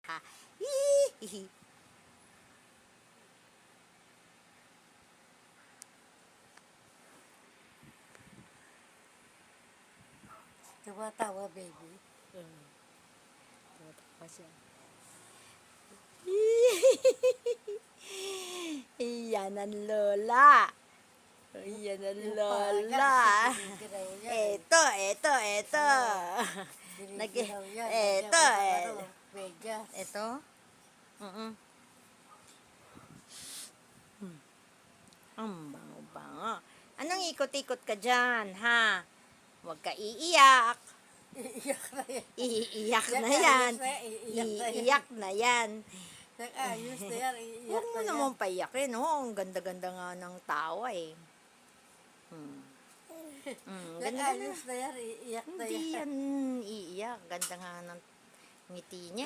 Hihihi. Tumatawa, baby. Tumatawa siya. Iyan ang lola. Iyan ang lola. Eto. Ito. Ang bango-bango. Anong ikot-ikot ka dyan, ha? Huwag ka iiyak. Iiyak na yan. Iiyak na yan. Iiyak na yan. Nag-ayos na yan. Iiyak Huwag mo na yan. naman paiyakin, oh. Ang ganda-ganda nga ng tawa, eh. Ganda-ganda. Nag-ayos na yan. Iiyak na Hindi yan. yan iiyak. Ganda nga ng ngiti niya.